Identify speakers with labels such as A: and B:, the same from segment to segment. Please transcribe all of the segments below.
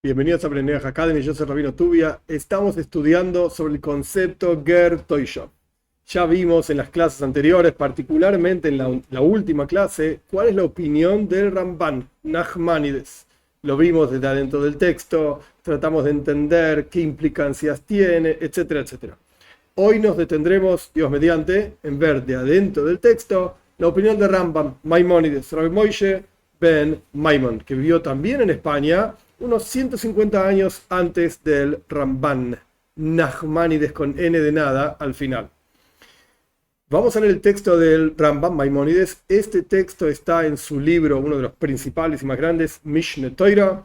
A: Bienvenidos a Bnei Academy, yo soy Rabino Tubia. Estamos estudiando sobre el concepto Ger Toishav. Ya vimos en las clases anteriores, particularmente en la última clase, cuál es la opinión del Ramban, Nachmanides. Lo vimos desde adentro del texto, tratamos de entender qué implicancias tiene, etcétera, etcétera. Hoy nos detendremos, Dios mediante, en ver de adentro del texto la opinión de Rambam, Maimónides, Rabbi Moshe ben Maimon, que vivió también en España unos 150 años antes del Ramban, Nachmanides con N de nada al final. Vamos a leer el texto del Rambam, Maimónides. Este texto está en su libro, uno de los principales y más grandes, Mishneh Torah,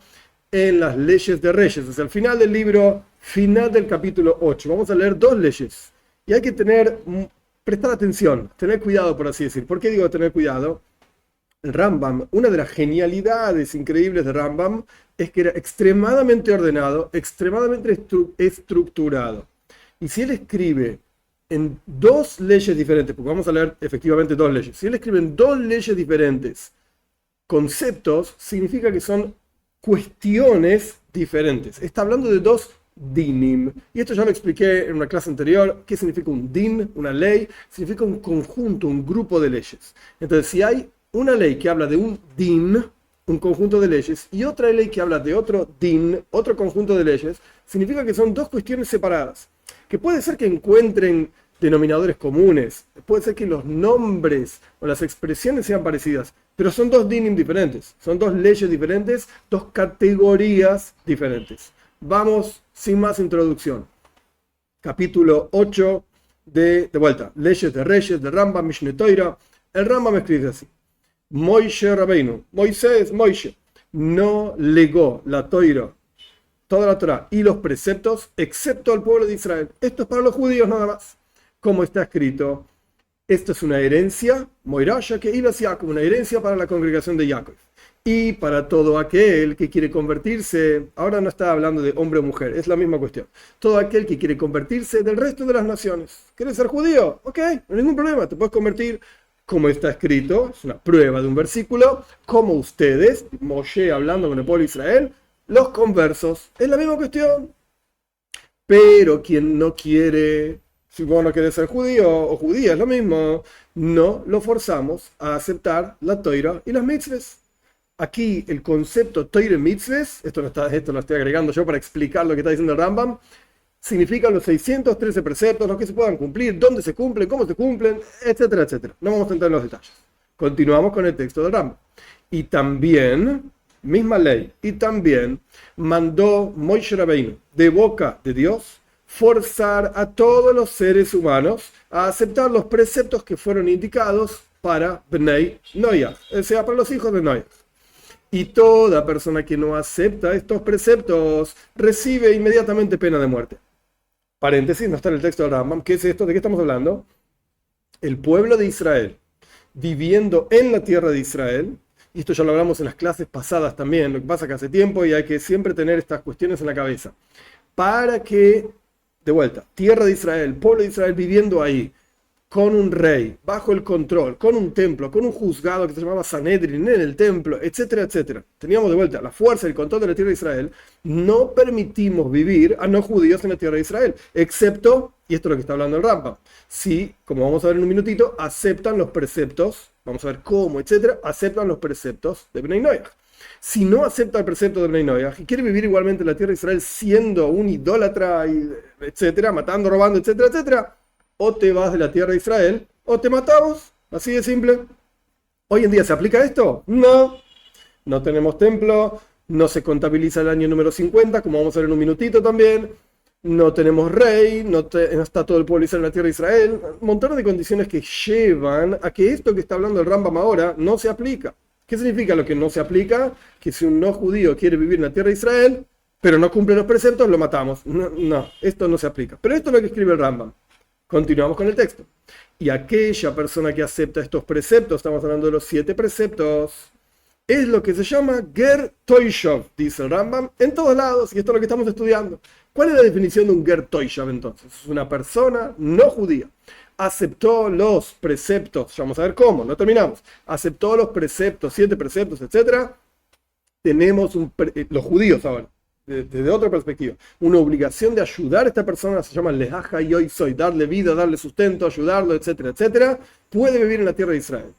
A: en las leyes de Reyes. Es el final del libro, final del capítulo 8. Vamos a leer dos leyes. Y hay que prestar atención, tener cuidado, por así decir. ¿Por qué digo tener cuidado? El Rambam, una de las genialidades increíbles de Rambam es que era extremadamente ordenado, extremadamente estructurado. Y si él escribe en dos leyes diferentes, porque vamos a leer efectivamente dos leyes, si él escribe en dos leyes diferentes conceptos, significa que son cuestiones diferentes. Está hablando de dos dinim. Y esto ya lo expliqué en una clase anterior. ¿Qué significa un din? Una ley. Significa un conjunto, un grupo de leyes. Entonces, si hay una ley que habla de un din, un conjunto de leyes, y otra ley que habla de otro din, otro conjunto de leyes, significa que son dos cuestiones separadas. Que puede ser que encuentren denominadores comunes, puede ser que los nombres o las expresiones sean parecidas, pero son dos dinim diferentes, son dos leyes diferentes, dos categorías diferentes. Vamos sin más introducción. Capítulo 8 de vuelta, Leyes de Reyes, de Rambam, Mishneh Torah. El Rambam escribe así: Moshe Rabbeinu, Moisés, Moshe, no legó la Torah, toda la Torah y los preceptos, excepto al pueblo de Israel. Esto es para los judíos nada más. Como está escrito, esto es una herencia, Moirasha, que iba hacia como una herencia para la congregación de Jacob. Y para todo aquel que quiere convertirse, ahora no está hablando de hombre o mujer, es la misma cuestión. Todo aquel que quiere convertirse del resto de las naciones. ¿Quieres ser judío? Ok, no hay ningún problema, te puedes convertir. Como está escrito, es una prueba de un versículo, como ustedes, Moshe hablando con el pueblo de Israel, los conversos, es la misma cuestión. Pero quien no quiere, si vos no querés ser judío o judía, es lo mismo, no lo forzamos a aceptar la Torah y las mitzvahs. Aquí el concepto Torah y mitzvahs, esto lo estoy agregando yo para explicar lo que está diciendo el Rambam, significa los 613 preceptos, los que se puedan cumplir, dónde se cumplen, cómo se cumplen, etcétera, etcétera. No vamos a entrar en los detalles. Continuamos con el texto del Rambam. Y también, misma ley, y también mandó Moshe Rabbeinu, de boca de Dios, forzar a todos los seres humanos a aceptar los preceptos que fueron indicados para Bnei Noach, o sea, para los hijos de Noach. Y toda persona que no acepta estos preceptos recibe inmediatamente pena de muerte. Paréntesis, no está en el texto del Rambam. ¿Qué es esto? ¿De qué estamos hablando? El pueblo de Israel, viviendo en la tierra de Israel, y esto ya lo hablamos en las clases pasadas también, lo que pasa que hace tiempo y hay que siempre tener estas cuestiones en la cabeza. Para que, de vuelta, tierra de Israel, pueblo de Israel viviendo ahí, con un rey, bajo el control, con un templo, con un juzgado que se llamaba Sanedrin en el templo, etcétera, etcétera. Teníamos de vuelta la fuerza y el control de la tierra de Israel. No permitimos vivir a no judíos en la tierra de Israel, excepto, y esto es lo que está hablando el Rambam, si, como vamos a ver en un minutito, aceptan los preceptos, vamos a ver cómo, etcétera, aceptan los preceptos de Bnei Noach. Si no acepta el precepto de Bnei Noach y quiere vivir igualmente en la tierra de Israel siendo un idólatra, etcétera, matando, robando, etcétera, etcétera, o te vas de la tierra de Israel, o te matamos. Así de simple. ¿Hoy en día se aplica esto? No. No tenemos templo, no se contabiliza el año número 50, como vamos a ver en un minutito también. No tenemos rey, no está todo el pueblo de Israel en la tierra de Israel. Un montón de condiciones que llevan a que esto que está hablando el Rambam ahora no se aplica. ¿Qué significa lo que no se aplica? Que si un no judío quiere vivir en la tierra de Israel, pero no cumple los preceptos, lo matamos. No, esto no se aplica. Pero esto es lo que escribe el Rambam. Continuamos con el texto. Y aquella persona que acepta estos preceptos, estamos hablando de los 7 preceptos, es lo que se llama Ger Toishav, dice el Rambam, en todos lados, y esto es lo que estamos estudiando. ¿Cuál es la definición de un Ger Toishav entonces? Es una persona no judía. Aceptó los preceptos, ya vamos a ver cómo, no terminamos. Aceptó los preceptos, 7 preceptos, etc. Tenemos los judíos ahora. desde otra perspectiva, una obligación de ayudar a esta persona, se llama lehaja y hoy soy, darle vida, darle sustento, ayudarlo, etcétera, etcétera, puede vivir en la tierra de Israel.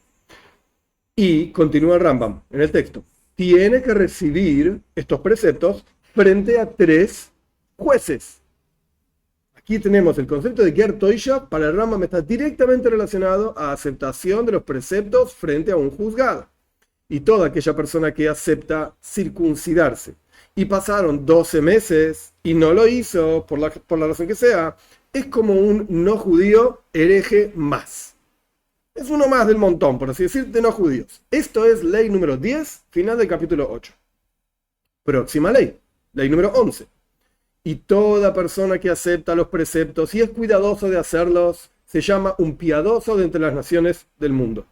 A: Y continúa el Rambam en el texto, tiene que recibir estos preceptos frente a 3 jueces. Aquí tenemos el concepto de Ger Toisha, para el Rambam está directamente relacionado a aceptación de los preceptos frente a un juzgado. Y toda aquella persona que acepta circuncidarse y pasaron 12 meses y no lo hizo, por la razón que sea, es como un no judío hereje más. Es uno más del montón, por así decir, de no judíos. Esto es ley número 10, final del capítulo 8. Próxima ley, ley número 11. Y toda persona que acepta los preceptos y es cuidadoso de hacerlos, se llama un piadoso de entre las naciones del mundo.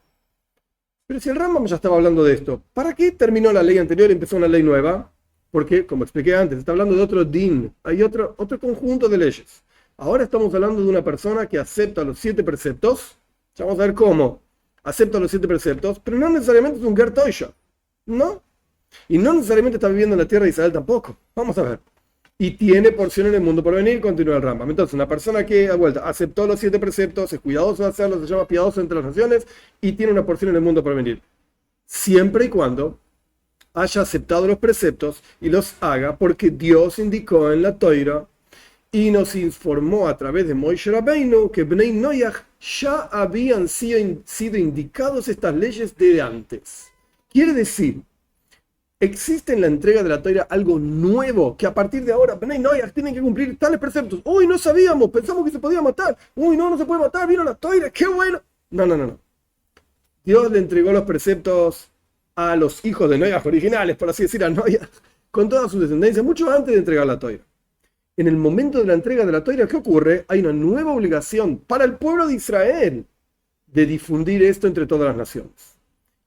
A: Pero si el Rambam ya estaba hablando de esto, ¿para qué terminó la ley anterior y empezó una ley nueva? Porque, como expliqué antes, está hablando de otro din, hay otro conjunto de leyes. Ahora estamos hablando de una persona que acepta los 7 preceptos. Ya vamos a ver cómo acepta los 7 preceptos, pero no necesariamente es un Ger Toisha, ¿no? Y no necesariamente está viviendo en la tierra de Israel tampoco. Vamos a ver. Y tiene porción en el mundo por venir, continúa el Rambam. Entonces, una persona que, a vuelta, aceptó los 7 preceptos, es cuidadoso de hacerlo, se llama piadoso entre las naciones y tiene una porción en el mundo por venir. Siempre y cuando haya aceptado los preceptos y los haga porque Dios indicó en la Toira y nos informó a través de Moshe Rabbeinu que Bnei Noach ya habían sido indicados estas leyes de antes. Quiere decir, existe en la entrega de la Toira algo nuevo que a partir de ahora Bnei Noach tienen que cumplir tales preceptos. Uy, no sabíamos, pensamos que se podía matar. Uy, no se puede matar, vino la Toira, qué bueno. No. Dios le entregó los preceptos a los hijos de Noach originales, por así decir, a Noach, con toda su descendencia, mucho antes de entregar la Toira. En el momento de la entrega de la Toira, ¿qué ocurre? Hay una nueva obligación para el pueblo de Israel de difundir esto entre todas las naciones.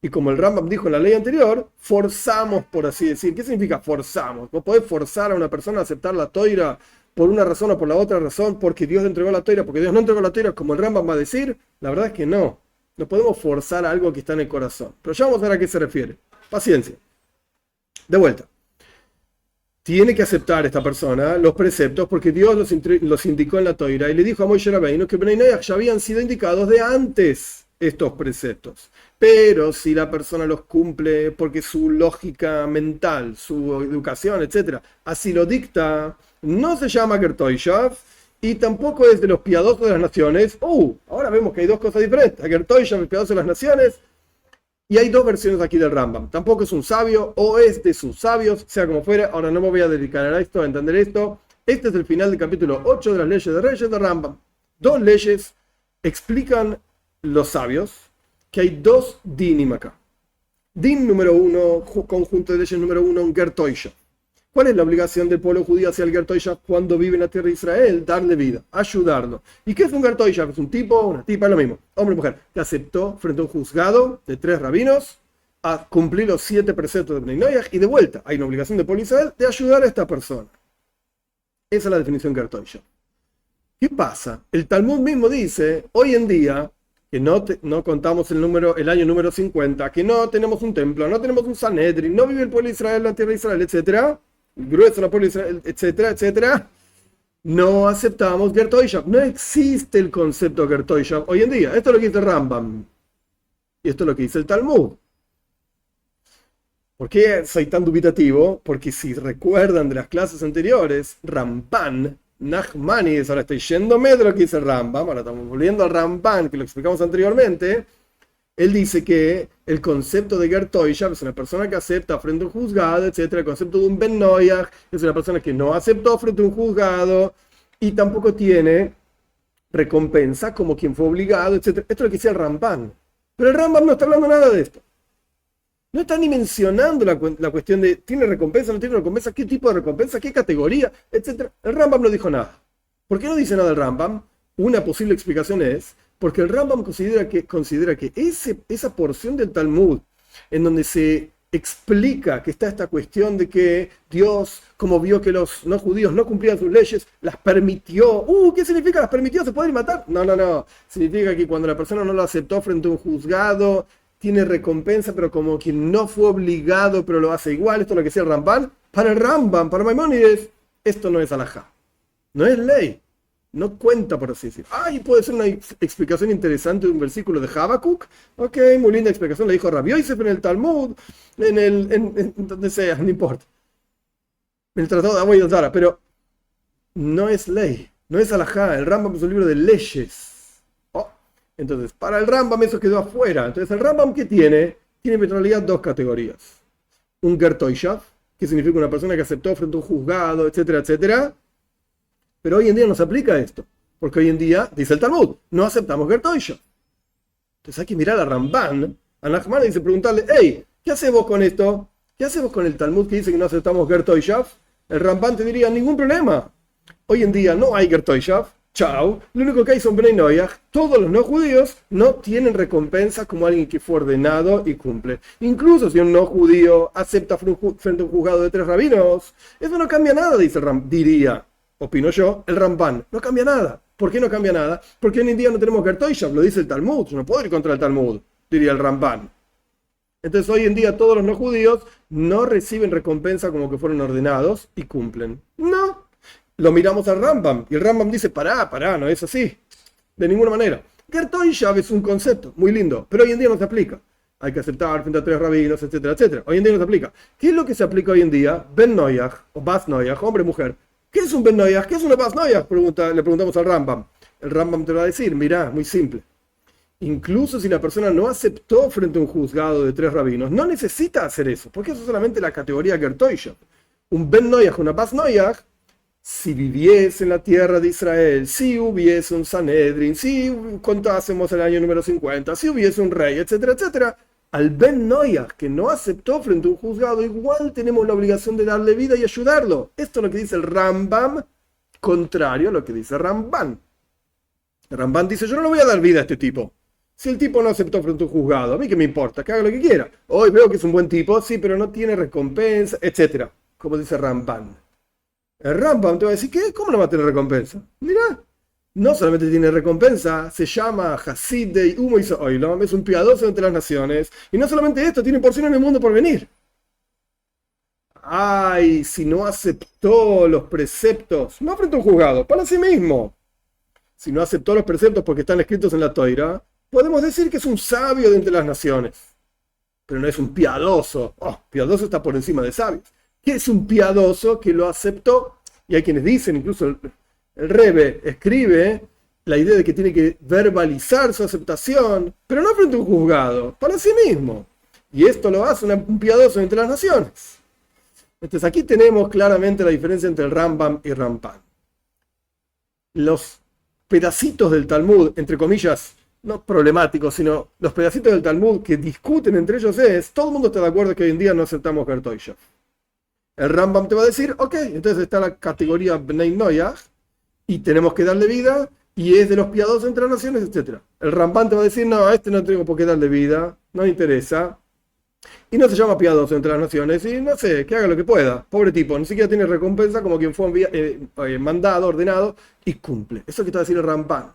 A: Y como el Rambam dijo en la ley anterior, forzamos, por así decir. ¿Qué significa forzamos? ¿Vos podés forzar a una persona a aceptar la Toira por una razón o por la otra razón? Porque Dios le entregó la Toira, porque Dios no entregó la Toira, como el Rambam va a decir. La verdad es que no. No podemos forzar algo que está en el corazón. Pero ya vamos a ver a qué se refiere. Paciencia. De vuelta. Tiene que aceptar esta persona los preceptos porque Dios los indicó en la Toira y le dijo a Moshe Rabbeinu que Bnei Noach ya habían sido indicados de antes estos preceptos. Pero si la persona los cumple porque su lógica mental, su educación, etc., así lo dicta, no se llama Ger Toisha y tampoco es de los piadosos de las naciones. Ahora vemos que hay 2 cosas diferentes. Ger Toisha, el piadoso de las naciones. Y hay 2 versiones aquí del Rambam. Tampoco es un sabio o es de sus sabios, sea como fuera. Ahora no me voy a dedicar a esto, a entender esto. Este es el final del capítulo 8 de las leyes de Reyes de Rambam. 2 leyes explican los sabios que hay 2 dinim acá. Din número 1, conjunto de leyes número 1, un Ger Toisha. ¿Cuál es la obligación del pueblo judío hacia el Ger Toisha cuando vive en la tierra de Israel? Darle vida, ayudarlo. ¿Y qué es un Ger Toisha? Es un tipo, una tipa, es lo mismo. Hombre y mujer, que aceptó frente a un juzgado de 3 rabinos a cumplir los 7 preceptos de Bnei Noach y de vuelta hay una obligación del pueblo de Israel de ayudar a esta persona. Esa es la definición de Ger Toisha. ¿Qué pasa? El Talmud mismo dice, hoy en día, que no contamos el año número 50, que no tenemos un templo, no tenemos un Sanedrin, no vive el pueblo de Israel en la tierra de Israel, etc., el grueso del pueblo de Israel, etcétera, no aceptamos Ger Toisha. No existe el concepto Ger Toisha hoy en día. Esto es lo que dice el Rambam. Y esto es lo que dice el Talmud. ¿Por qué soy tan dubitativo? Porque si recuerdan de las clases anteriores, Ramban, Nachmanides, ahora estoy yéndome de lo que dice el Rambam, ahora estamos volviendo al Ramban, que lo explicamos anteriormente. Él dice que el concepto de Ger Toisha es una persona que acepta frente a un juzgado, etc. El concepto de un Ben Noach es una persona que no aceptó frente a un juzgado y tampoco tiene recompensa como quien fue obligado, etc. Esto es lo que decía el Ramban. Pero el Rambam no está hablando nada de esto. No está ni mencionando la cuestión de ¿tiene recompensa, no tiene recompensa? ¿Qué tipo de recompensa? ¿Qué categoría? Etc. El Rambam no dijo nada. ¿Por qué no dice nada el Rambam? Una posible explicación es porque el Rambam considera que esa porción del Talmud en donde se explica que está esta cuestión de que Dios, como vio que los no judíos no cumplían sus leyes, las permitió. ¿Qué significa las permitió? ¿Se pueden matar? No. Significa que cuando la persona no lo aceptó frente a un juzgado, tiene recompensa, pero como quien no fue obligado, pero lo hace igual. Esto es lo que decía el Ramban. Para el Rambam, para Maimónides, esto no es alajá, no es ley, no cuenta, por así decir. Y puede ser una explicación interesante de un versículo de Habacuc. Ok, muy linda explicación, le dijo Rabbi Yosef en el Talmud, en donde sea, no importa. En el Tratado de Avodah Zarah, pero no es ley, no es alajá. El Rambam es un libro de leyes. Entonces, para el Rambam eso quedó afuera. Entonces, el Rambam, ¿qué tiene? Tiene en realidad dos categorías. Un Ger Toishav, que significa una persona que aceptó frente a un juzgado, etcétera, etcétera. Pero hoy en día no se aplica esto, porque hoy en día, dice el Talmud, no aceptamos Ger Toishav. Entonces hay que mirar a Ramban, a Nachman, y dice, preguntarle, hey, ¿qué haces vos con esto? ¿Qué haces vos con el Talmud que dice que no aceptamos Ger Toishav? El Ramban te diría, ningún problema. Hoy en día no hay Ger Toishav, chao. Lo único que hay son Bnei Noyaj. Todos los no judíos no tienen recompensa como alguien que fue ordenado y cumple. Incluso si un no judío acepta frente a un juzgado de 3 rabinos, eso no cambia nada, dice el Ramban, diría, opino yo, el Ramban. No cambia nada. ¿Por qué no cambia nada? Porque hoy en día no tenemos Ger Toishav, lo dice el Talmud. Yo no puedo ir contra el Talmud, diría el Ramban. Entonces hoy en día todos los no judíos no reciben recompensa como que fueron ordenados y cumplen. No. Lo miramos al Rambam y el Rambam dice, pará, no es así. De ninguna manera. Ger Toishav es un concepto muy lindo, pero hoy en día no se aplica. Hay que aceptar frente a 3 rabinos, etcétera, etcétera. Hoy en día no se aplica. ¿Qué es lo que se aplica hoy en día? Ben Noyaj o Bas Noyaj, hombre mujer. ¿Qué es un Ben Noyaj? ¿Qué es una Bas Noyaj? Le preguntamos al Rambam. El Rambam te va a decir, mirá, muy simple. Incluso si la persona no aceptó frente a un juzgado de 3 rabinos, no necesita hacer eso, porque eso es solamente la categoría Ger Toishav. Un Ben Noyaj, una Bas Noyaj, si viviese en la tierra de Israel, si hubiese un Sanedrin, si contásemos el año número 50, si hubiese un rey, etcétera, etcétera, al Ben Noyaj que no aceptó frente a un juzgado, igual tenemos la obligación de darle vida y ayudarlo. Esto es lo que dice el Rambam, contrario a lo que dice Ramban. El Ramban dice, yo no le voy a dar vida a este tipo. Si el tipo no aceptó frente a un juzgado, a mí qué me importa, que haga lo que quiera. Hoy veo que es un buen tipo, sí, pero no tiene recompensa, etcétera, como dice Ramban. El Rambam te va a decir, ¿qué? ¿Cómo no va a tener recompensa? Mirá, no solamente tiene recompensa, se llama Hasid de Humo y Oilom, es un piadoso entre las naciones, y no solamente esto, tiene porción en el mundo por venir. Si no aceptó los preceptos, no frente a un juzgado, para sí mismo. Si no aceptó los preceptos porque están escritos en la Toira, podemos decir que es un sabio de entre las naciones, pero no es un piadoso. Piadoso está por encima de sabios. ¿Qué es un piadoso que lo aceptó? Y hay quienes dicen, incluso el Rebbe escribe la idea de que tiene que verbalizar su aceptación, pero no frente a un juzgado, para sí mismo. Y esto lo hace un piadoso entre las naciones. Entonces aquí tenemos claramente la diferencia entre el Rambam y Ramban. Los pedacitos del Talmud, entre comillas, no problemáticos, sino los pedacitos del Talmud que discuten entre ellos todo el mundo está de acuerdo que hoy en día no aceptamos Ger Toishav. El Rambam te va a decir, ok, entonces está la categoría Bnei Noyaj y tenemos que darle vida y es de los piadosos entre las naciones, etc. El Rambam te va a decir, no, a este no tengo por qué darle vida, no me interesa. Y no se llama piadoso entre las naciones y no sé, que haga lo que pueda. Pobre tipo, ni siquiera tiene recompensa como quien fue mandado, ordenado y cumple. Eso que está a decir el Rambam.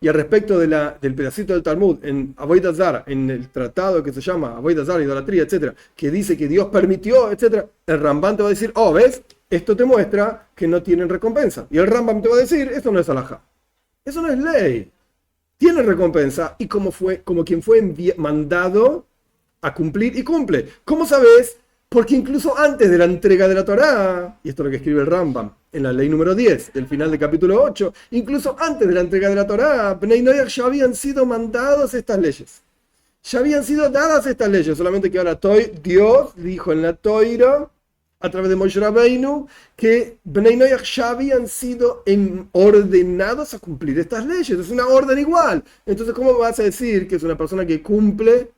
A: Y al respecto del pedacito del Talmud en Avodah Zarah, en el tratado que se llama Avodah Zarah, idolatría, etc., que dice que Dios permitió, etc., el Rambam te va a decir, ¿ves? Esto te muestra que no tienen recompensa. Y el Rambam te va a decir, esto no es alajá. Eso no es ley. Tiene recompensa y como quien fue mandado a cumplir y cumple. ¿Cómo sabes? Porque incluso antes de la entrega de la Torá, y esto es lo que escribe el Rambam en la ley número 10 del final del capítulo 8, incluso antes de la entrega de la Torá, Bnei Noyaj ya habían sido mandados estas leyes. Ya habían sido dadas estas leyes, solamente que ahora Dios dijo en la Toira, a través de Moshe Rabbeinu, que Bnei Noyaj ya habían sido ordenados a cumplir estas leyes. Es una orden igual. Entonces, ¿cómo vas a decir que es una persona que cumple,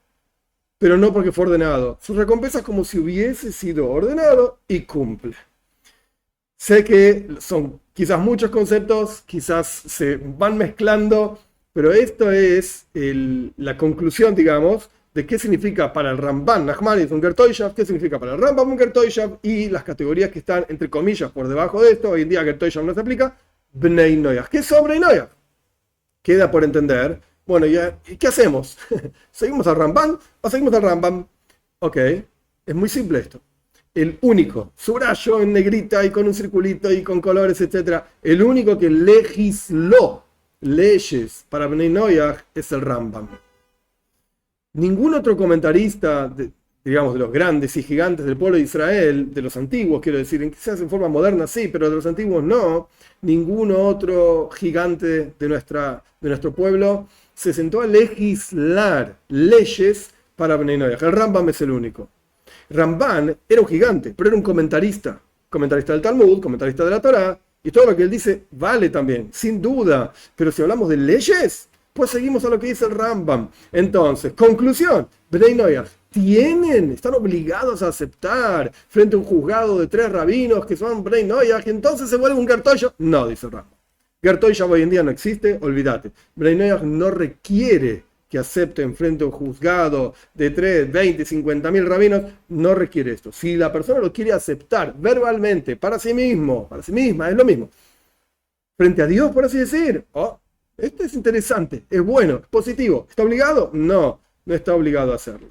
A: pero no porque fue ordenado? Su recompensa es como si hubiese sido ordenado y cumple. Sé que son quizás muchos conceptos, quizás se van mezclando, pero esto es la conclusión, digamos, de qué significa para el Ramban Nachmanides un Ger Toishav, qué significa para el Rambam un Ger Toishav, y las categorías que están, entre comillas, por debajo de esto. Hoy en día Ger Toishav no se aplica. Bnei Noyaj. ¿Qué es sobre Bnei Noyaj? Queda por entender. Bueno, ¿y qué hacemos? ¿Seguimos al Ramban o seguimos al Rambam? Ok, es muy simple esto. el único, subrayo en negrita y con un circulito y con colores, etc. El único que legisló leyes para Bnei Noach es el Rambam. Ningún otro comentarista, digamos, de los grandes y gigantes del pueblo de Israel, de los antiguos, quiero decir, quizás en forma moderna sí, pero de los antiguos no, ningún otro gigante de nuestro pueblo se sentó a legislar leyes para Bnei Noach. El Rambam es el único. Ramban era un gigante, pero era un comentarista del Talmud, comentarista de la Torá, y todo lo que él dice vale también, sin duda. Pero si hablamos de leyes, pues seguimos a lo que dice el Rambam. Entonces, conclusión, Bnei Noach están obligados a aceptar frente a un juzgado de 3 rabinos que son Bnei Noach, y entonces se vuelve un Gertoisha. No, dice el Rambam. Gertoisha hoy en día no existe, olvídate. Bnei Noach no requiere que acepten frente a un juzgado de 3, 20, 50.000 rabinos, no requiere esto. Si la persona lo quiere aceptar verbalmente, para sí mismo, para sí misma, es lo mismo. Frente a Dios, por así decir, esto es interesante, es bueno, es positivo. ¿Está obligado? No, no está obligado a hacerlo.